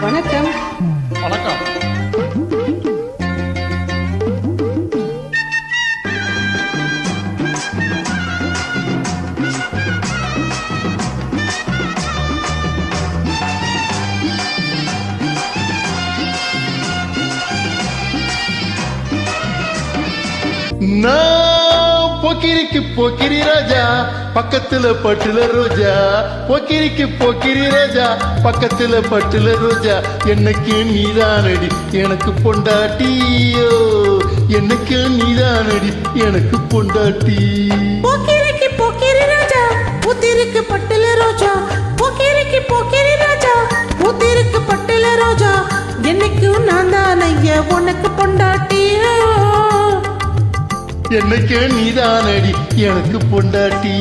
வணக்கம். வணக்கம். நான் போக்கிரிக்கு போக்கிரி ராஜா, பக்கத்துல பட்டுல ரோஜா. போக்கிரிக்கு போக்கிரி ராஜா, பக்கத்துல பட்டுல ரோஜா. என்னைக்கு நீதானடி எனக்கு பொண்டாட்டியோ, என்னைக்கு நீதானடி எனக்கு பொண்டாட்டி. போக்கிரிக்கு போக்கிரி ராஜா, புத்திருக்கு பட்டுல ரோஜா. போக்கிரிக்கு போக்கிரி ராஜா, புத்திருக்கு பட்டுல ரோஜா. என்னைக்கும் நான் தான் ஐயா உனக்கு பொண்டாட்டியோ, என்னைக்கு நீதானடி எனக்கு பொண்டாட்டி.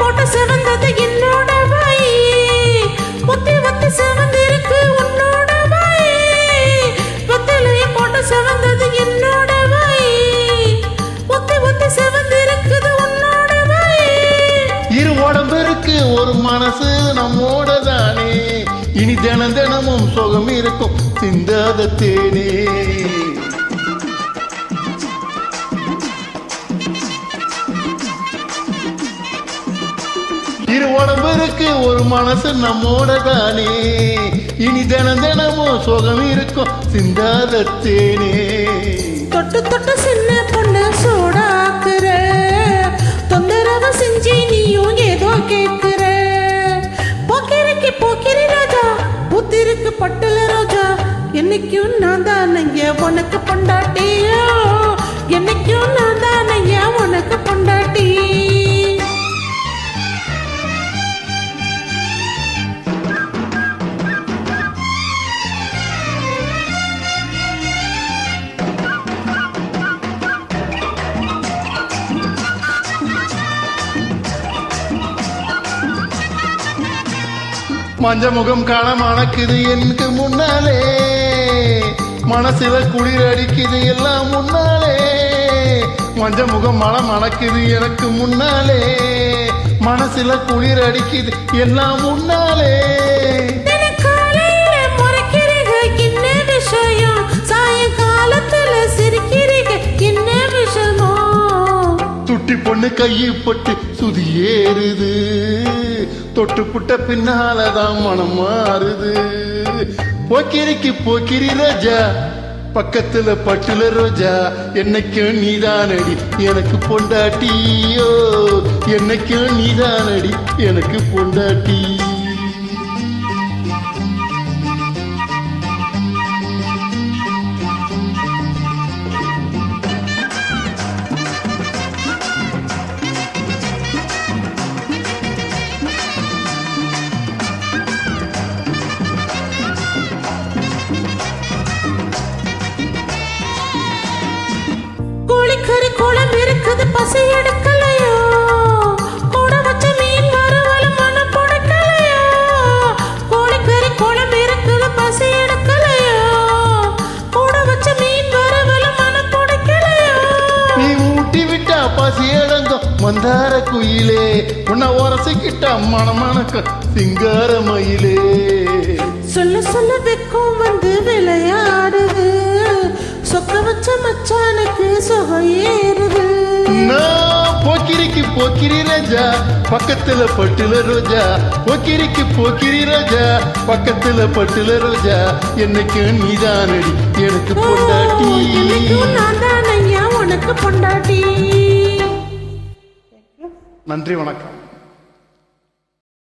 போட்ட செவந்தது என்னோட வாய், புத்தி வத்து செவந்திருக்கு உன்னோட வாய். வெத்தலையை போட்ட செவந்தது என்னோட வாய், புத்தி வத்து செவந்திருக்குது உன்னோட வாய். இரு உடம்பிற்கு ஒரு மனசு நம்மோட தானே, இனி தினம் தினமும் சுகம் இருக்கும் சிந்தாத தேனே. இரு உடம்பிற்கு ஒரு மனசு நம்மோட தானே, இனி தினம் தினமும் சுகம் இருக்கும் சிந்தாத தேனே. தொட்டு தொட்டு சின்ன பொண்ணு சூடாக்குற, தொந்தரவு செஞ்சு நீயும் ஏதோ கேட்கிற. போக்கிரிக்கு போக்கிரி ராஜா, புத்திருக்கு பட்டுல ரோஜா. என்னைக்கும் நான் தான் ஐயா உனக்கு பொண்டாட்டியோ, என்னைக்கும் நான் தான் ஐயா உனக்கு பொண்டாட்டி. மஞ்ச முகம் காண மணக்குது எனக்கு முன்னாலே, மனசுல குளிர் அடிக்குது எல்லாம் முன்னாலே. மஞ்ச முகம் மனம் மணக்குது எனக்கு முன்னாலே, மனசுல குளிர் அடிக்குது எல்லாம் முன்னாலே. துட்டி பொண்ணு கையப்பட்டு சுதி ஏறுது, தொட்டு புட்ட பின்னாலதான் மனம் மாறுது. போக்கிரிக்கு போக்கிரி ராஜா, பக்கத்துல பட்டுல ரோஜா. என்னைக்கும் நீதானடி எனக்கு பொண்டாட்டியோ, என்னைக்கும் நீதானடி எனக்கு பொண்டாட்டி. கோலம் இருக்குது பசி எடுக்கலையோ, கூட வச்ச மீன் வரவல மனம் பொடுக்கலையோ. கோழிக்கறி கோலம் இருக்குது பசி எடுக்கலையோ, கூட வச்ச மீன் வரவல மனம் பொடுக்கலையோ. நீ ஊட்டி விட்டா பசி அடங்கும் மந்தார குயிலே, உன்னை உரசிக்கிட்டா மனமணக்க சிங்கார மயிலே. சொல்ல சொல்ல வெக்கம் வந்து விளையாடுது, சொக்க வச்ச மச்சானுக்கு சுகம் ஏறுது. போக்கிரிக்கு போக்கிரி ராஜா, பக்கத்துல பட்டுல ரோஜா. போக்கிரிக்கு போக்கிரி ராஜா, பக்கத்துல பட்டுல ரோஜா. என்னைக்கு நீதானடி எனக்கு பொண்டாட்டி, நான் தான் ஐயா உனக்கு பொண்டாட்டி. நன்றி, வணக்கம்.